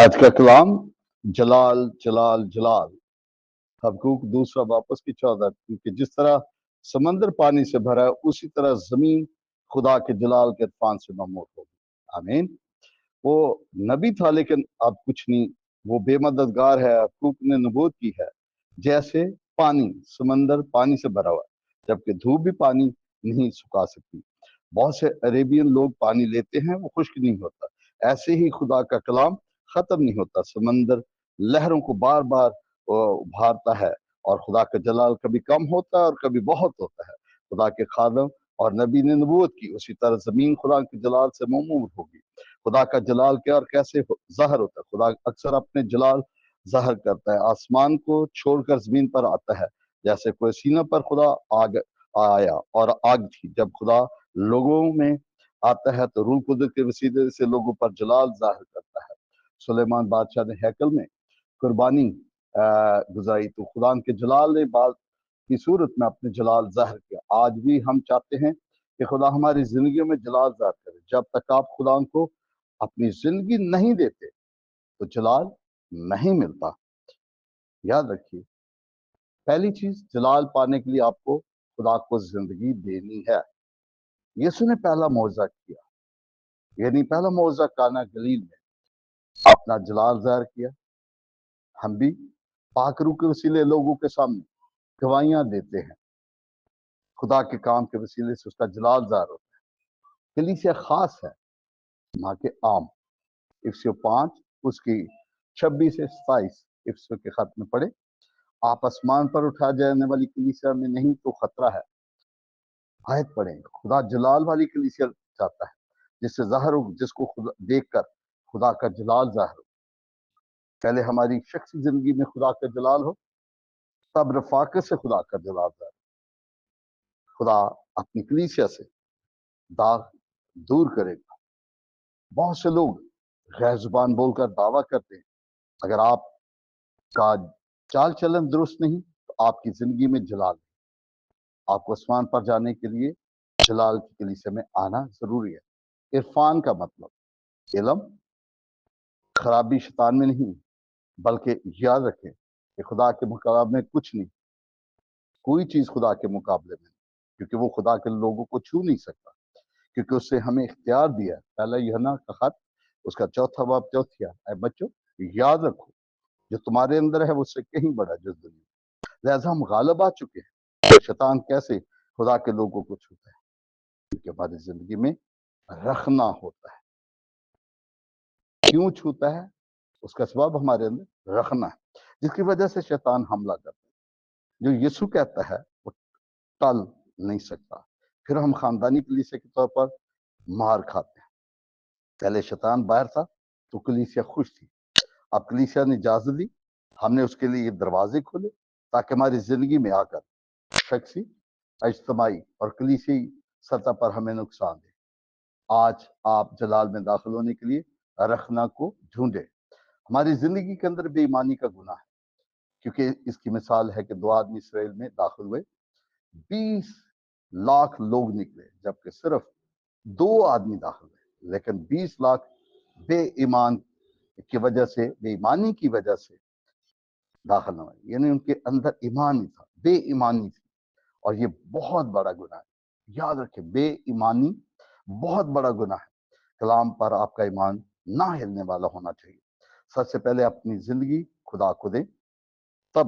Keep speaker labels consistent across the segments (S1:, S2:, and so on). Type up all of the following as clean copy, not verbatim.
S1: آج کا کلام جلال جلال جلال حبقوق دوسرا واپس کی 14 کیونکہ جس طرح سمندر پانی سے بھرا ہے اسی طرح زمین خدا کے جلال کے عرفان سے ممور ہوگی. آمین. وہ نبی تھا لیکن اب کچھ نہیں، وہ بے مددگار ہے. حبقوق نے نبوت کی ہے جیسے پانی سمندر پانی سے بھرا ہوا ہے جبکہ دھوپ بھی پانی نہیں سکھا سکتی. بہت سے عربین لوگ پانی لیتے ہیں وہ خشک نہیں ہوتا، ایسے ہی خدا کا کلام ختم نہیں ہوتا. سمندر لہروں کو بار بار ابھارتا ہے اور خدا کا جلال کبھی کم ہوتا ہے اور کبھی بہت ہوتا ہے. خدا کے خادم اور نبی نے نبوت کی، اسی طرح زمین خدا کے جلال سے ممور ہوگی. خدا کا جلال کیا اور کیسے ظاہر ہوتا ہے؟ خدا اکثر اپنے جلال ظاہر کرتا ہے. آسمان کو چھوڑ کر زمین پر آتا ہے جیسے کوئی سینہ پر خدا آگ آیا اور آگ تھی. جب خدا لوگوں میں آتا ہے تو روح قدرت کے وسیلے سے لوگوں پر جلال ظاہر کرتا ہے. سلیمان بادشاہ نے ہیکل میں قربانی گزاری تو خدا کے جلال نے بعد کی صورت میں اپنے جلال ظاہر کیا. آج بھی ہم چاہتے ہیں کہ خدا ہماری زندگیوں میں جلال ظاہر کرے. جب تک آپ خدا کو اپنی زندگی نہیں دیتے تو جلال نہیں ملتا. یاد رکھیے، پہلی چیز جلال پانے کے لیے آپ کو خدا کو زندگی دینی ہے. یسوع نے پہلا معجزہ کیا، یعنی پہلا معجزہ کانا گلیل میں اپنا جلال ظاہر کیا. ہم بھی پاک روح کے وسیلے لوگوں کے سامنے گواہیاں دیتے ہیں. خدا کے کام کے وسیلے سے اس کا جلال ظاہر ہوتا ہے. کلیسیا خاص ہے نہ کہ عام. افسیوں 5 اس کی 26 سے 27 افسیوں کے خط میں پڑھے. آپ آسمان پر اٹھا جانے والی کلیسیا میں نہیں تو خطرہ ہے. آیت پڑھیں. خدا جلال والی کلیسیا چاہتا ہے جس سے ظاہر ہو، جس کو خدا دیکھ کر خدا کا جلال ظاہر ہو. پہلے ہماری شخصی زندگی میں خدا کا جلال ہو، تب رفاقت سے خدا کا جلال ظاہر ہو. خدا اپنی کلیسیا سے داغ دور کرے گا. بہت سے لوگ غیر زبان بول کر دعویٰ کرتے ہیں. اگر آپ کا چال چلن درست نہیں تو آپ کی زندگی میں جلال نہیں. آپ کو آسمان پر جانے کے لیے جلال کی کلیسیا میں آنا ضروری ہے. عرفان کا مطلب علم، خرابی شیطان میں نہیں، بلکہ یاد رکھیں کہ خدا کے مقابلے میں کچھ نہیں، کوئی چیز خدا کے مقابلے میں نہیں، کیونکہ وہ خدا کے لوگوں کو چھو نہیں سکتا، کیونکہ اس سے ہمیں اختیار دیا ہے. پہلا یوحنا کا خط اس کا 4 باب 4. اے بچوں یاد رکھو جو تمہارے اندر ہے وہ اس سے کہیں بڑا جو دنیا میں. لہذا ہم غالب آ چکے ہیں. شیطان کیسے خدا کے لوگوں کو چھوتا ہے؟ کیونکہ ہماری زندگی میں رکھنا ہوتا ہے. کیوں چھوتا ہے؟ اس کا سبب ہمارے اندر رکھنا ہے، جس کی وجہ سے شیطان حملہ کرتا ہے. جو یسوع کہتا ہے وہ ٹل نہیں سکتا. پھر ہم خاندانی کلیسیا کے طور پر مار کھاتے ہیں. پہلے شیطان باہر تھا تو کلیسیا خوش تھی. اب کلیسیا نے اجازت دی، ہم نے اس کے لیے دروازے کھولے تاکہ ہماری زندگی میں آ کر شخصی، اجتماعی اور کلیسیائی سطح پر ہمیں نقصان دے. آج آپ جلال میں داخل ہونے کے لیے رکھنا کو ڈھونڈے. ہماری زندگی کے اندر بے ایمانی کا گناہ ہے، کیونکہ اس کی مثال ہے کہ 2 آدمی اسرائیل میں داخل ہوئے، 20 لاکھ لوگ نکلے جبکہ صرف 2 آدمی داخل ہوئے. لیکن 20 لاکھ بے ایمان کی وجہ سے، بے ایمانی کی وجہ سے داخل نہ ہوئے. یعنی ان کے اندر ایمان نہیں تھا، بے ایمانی تھی. اور یہ بہت بڑا گناہ ہے. یاد رکھیں بے ایمانی بہت بڑا گناہ ہے. کلام پر آپ کا ایمان نہ ہلنے والا ہونا چاہیے. سب سے پہلے اپنی زندگی خدا کو دیں، تب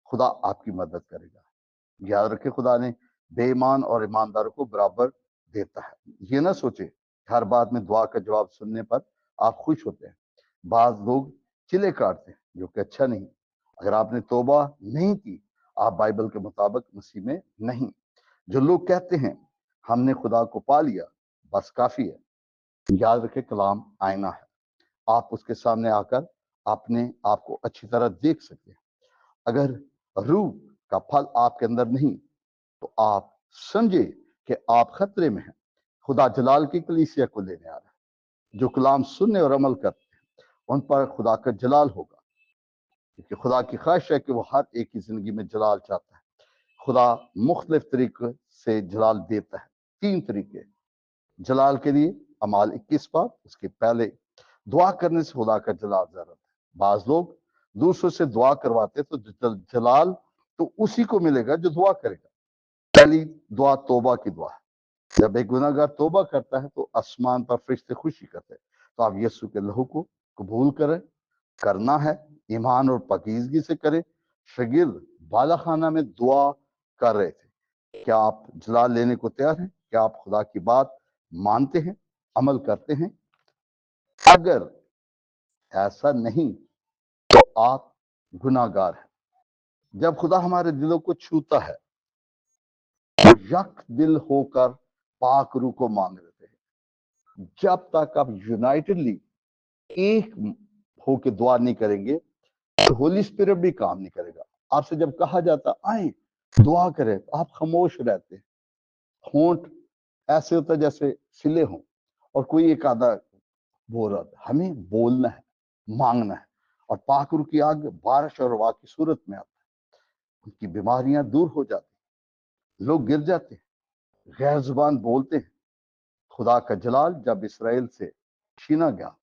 S1: خدا آپ کی مدد کرے گا. یاد رکھیں خدا نے بے ایمان اور ایماندار کو برابر دیتا ہے. یہ نہ سوچے ہر بات میں دعا کا جواب سننے پر آپ خوش ہوتے ہیں. بعض لوگ چلے کاٹتے ہیں جو کہ اچھا نہیں. اگر آپ نے توبہ نہیں کی آپ بائبل کے مطابق مسیح میں نہیں. جو لوگ کہتے ہیں ہم نے خدا کو پا لیا بس کافی ہے. یاد رکھے کلام آئینہ ہے. آپ اس کے سامنے آ کر اپنے آپ کو اچھی طرح دیکھ سکتے ہیں. اگر روح کا پھل آپ کے اندر نہیں تو آپ سمجھے کہ آپ خطرے میں ہیں. خدا جلال کی کلیسیا کو لینے آ رہا ہے. جو کلام سننے اور عمل کرتے ہیں ان پر خدا کا جلال ہوگا، کیونکہ خدا کی خواہش ہے کہ وہ ہر ایک کی زندگی میں جلال چاہتا ہے. خدا مختلف طریقے سے جلال دیتا ہے. 3 طریقے جلال کے لیے. اعمال 21 باب اس کے پہلے दुआ करने से खुदा का जलाल ज़ाहिर होता है। बाज लोग दूसरों से दुआ करवाते तो जलाल तो उसी को मिलेगा जो दुआ करेगा। पहली दुआ तौबा की दुआ है। जब एक गुनाहगार तौबा करता है तो आसमान पर फरिश्ते खुशी करते हैं। तो आप यीशु के लहू को कबूल करें, करना है ईमान और पाकीज़गी से करें। शागिर्द बाला खाना में दुआ कर रहे थे। क्या आप जलाल लेने को तैयार हैं? क्या आप खुदा की बात मानते हैं, अमल करते हैं? अगर ऐसा नहीं तो आप गुनाहगार हैं। जब खुदा हमारे दिलों को छूता है तो यक दिल होकर पाक रूह को मांग लेते हैं। जब तक आप यूनाइटेडली एक होकर दुआ नहीं करेंगे तो होली स्पिरिट भी काम नहीं करेगा। आपसे जब कहा जाता आए दुआ करें तो आप खामोश रहते हैं। होंठ ऐसे होता है जैसे सिले हों और कोई एक आधा बोल रहा था। हमें बोलना है, मांगना है, और पाक रूह की आग बारिश और हवा की सूरत में आता है। उनकी बीमारियां दूर हो जाती, लोग गिर जाते हैं, गैर जुबान बोलते हैं। खुदा का जलाल जब इसराइल से छीना गया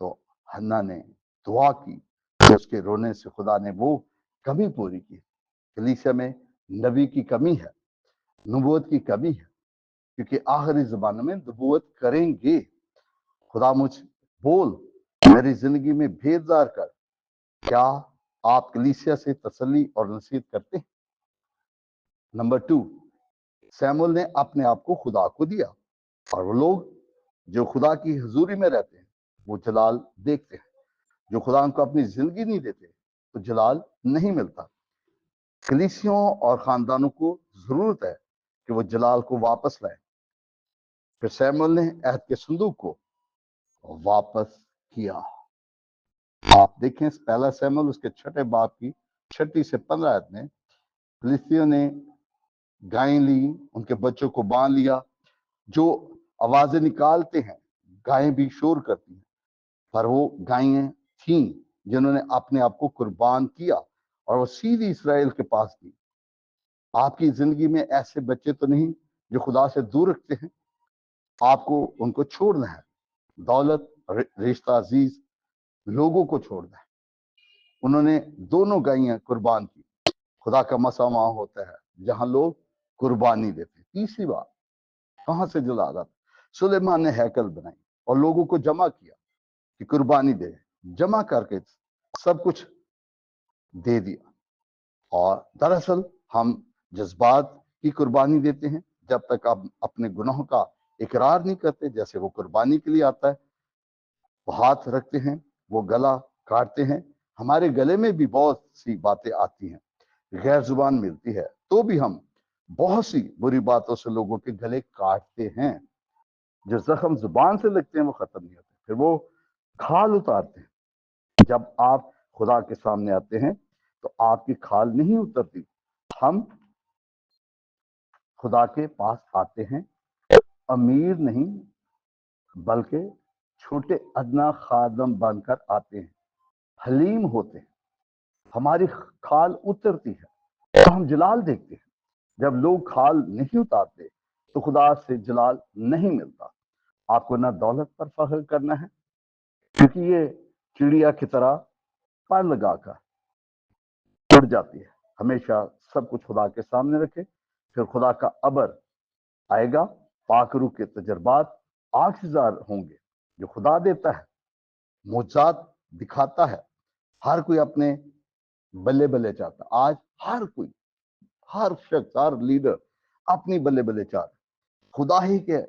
S1: तो हन्ना ने दुआ की कि उसके रोने से खुदा ने वो कमी पूरी की। कलीसिया में नबी की कमी है, नबूवत की कमी है, क्योंकि आखिरी ज़माने में नबूवत करेंगे। खुदा मुझ बोल मेरी जिंदगी में भेददार कर। क्या आप कलीसिया से तसल्ली और नसीहत करते हैं? नंबर 2, सैमुअल ने अपने आप को खुदा को दिया, और वो लोग जो खुदा की हजूरी में रहते हैं वो जलाल देखते हैं। जो खुदा को अपनी जिंदगी नहीं देते तो जलाल नहीं मिलता। कलीसियों और खानदानों को जरूरत है कि वो जलाल को वापस लाए। फिर सैमुअल ने अहद के संदूक को वापस किया। आप देखें पहला सैमुअल उसके 6 बाब की 6 से 15 आयत में फिलिस्तियों ने गायें ली, उनके बच्चों को बांध लिया। जो आवाजें निकालते हैं गायें भी शोर करती हैं, पर वो गायें थीं जिन्होंने अपने आप को कुर्बान किया और वो सीधी इसराइल के पास गई। आपकी जिंदगी में ऐसे बच्चे तो नहीं जो खुदा से दूर रखते हैं? आपको उनको छोड़ना है। दौलत, रिश्ता, अजीज, लोगों को छोड़ना है। उन्होंने दोनों गायें कुर्बान की। खुदा का मसा वहां होता है जहां लोग कुर्बानी देते। तीसरी बात, कहां से जलाल आता? सुलेमान ने हैकल बनाई और लोगों को जमा किया कि कुर्बानी दे। जमा करके सब कुछ दे दिया। और दरअसल हम जज्बात की कुर्बानी देते हैं जब तक आप अपने गुनाहों का इकरार नहीं करते। जैसे वो कुर्बानी के लिए आता है, वो हाथ रखते हैं, वो गला काटते हैं। हमारे गले में भी बहुत सी बातें आती हैं, गैर जुबान मिलती है, तो भी हम बहुत सी बुरी बातों से लोगों के गले काटते हैं। जो जख्म जुबान से लगते हैं वो खत्म नहीं होते, फिर वो खाल उतारते हैं। जब आप खुदा के सामने आते हैं तो आपकी खाल नहीं उतरती। हम खुदा के पास आते हैं अमीर नहीं बल्कि छोटे अदना खादम बनकर आते हैं, हलीम होते हैं। हमारी खाल उतरती है तो हम जलाल देखते हैं। जब लोग खाल नहीं उतारते तो खुदा से जलाल नहीं मिलता। आपको ना दौलत पर फख्र करना है, क्योंकि ये चिड़िया की तरह पर लगाकर उड़ जाती है। हमेशा सब कुछ खुदा के सामने रखे, फिर खुदा का अबर आएगा। पाकरू के तजर्बात आखिजार होंगे जो खुदा देता है, मुजात दिखाता है। हर कोई अपने बल्ले बल्ले चाहता। आज हर कोई, हर शख्स, हर लीडर अपनी बल्ले बल्ले चाहता। खुदा ही के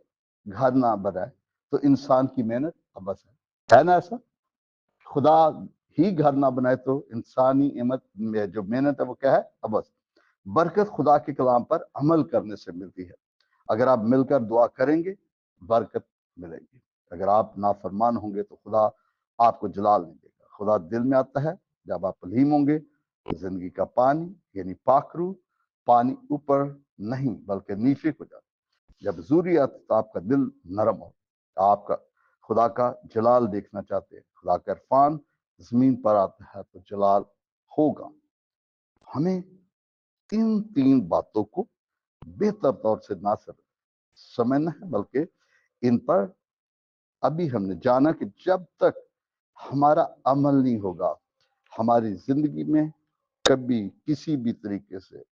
S1: घर ना बनाए तो इंसान की मेहनत अबस है ना? ऐसा खुदा ही घर ना बनाए तो इंसानी हिम्मत में जो मेहनत है वो क्या है? अबस। बरकत खुदा के कलाम पर अमल करने से मिलती है। अगर आप मिलकर दुआ करेंगे बरकत मिलेगी। अगर आप नाफरमान होंगे तो खुदा आपको जलाल नहीं देगा। खुदा दिल में आता है जब आप हलीम होंगे। जिंदगी का पानी यानी पाखरू पानी ऊपर नहीं बल्कि नीचे को जाता। जब जरूरी आता तो आपका दिल नरम हो, आपका खुदा का जलाल देखना चाहते हैं, खुदा का इरफान जमीन पर आता है तो जलाल होगा। हमें इन 3 बातों को बेहतर तौर से ना सिर्फ समझना है बल्कि इन पर अभी हमने जाना कि जब तक हमारा अमल नहीं होगा, हमारी जिंदगी में कभी किसी भी तरीके से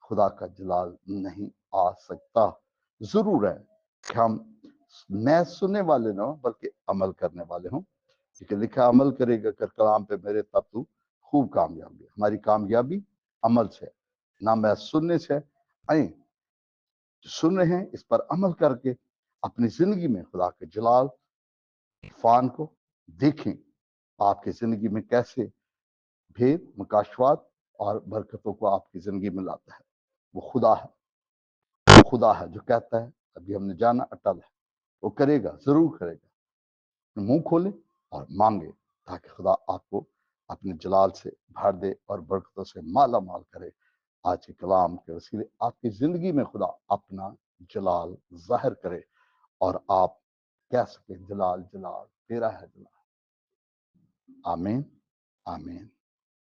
S1: खुदा का जलाल नहीं आ सकता। जरूर है कि हम मैं सुनने वाले ना हो बल्कि अमल करने वाले हों, क्योंकि लिखा अमल करेगा कर कलाम पे मेरे तब तू खूब कामयाबी। हमारी कामयाबी अमल से, ना मैं सुनने से। आए सुन रहे हैं इस पर अमल करके अपनी जिंदगी में खुदा के जलाल फान को देखें। आपकी जिंदगी में कैसे भेद मकाशवात और बरकतों को आपकी जिंदगी में लाता है। वो खुदा है, वो खुदा है जो कहता है, अभी हमने जाना अटल है, वो करेगा, जरूर करेगा। मुंह खोले और मांगे ताकि खुदा आपको अपने जलाल से भर दे और बरकतों से माला माल करे। आज के कलाम के वसीले आपकी जिंदगी में खुदा अपना जलाल जाहिर करे और आप कह सके जलाल जलाल तेरा है जलाल। आमीन आमीन।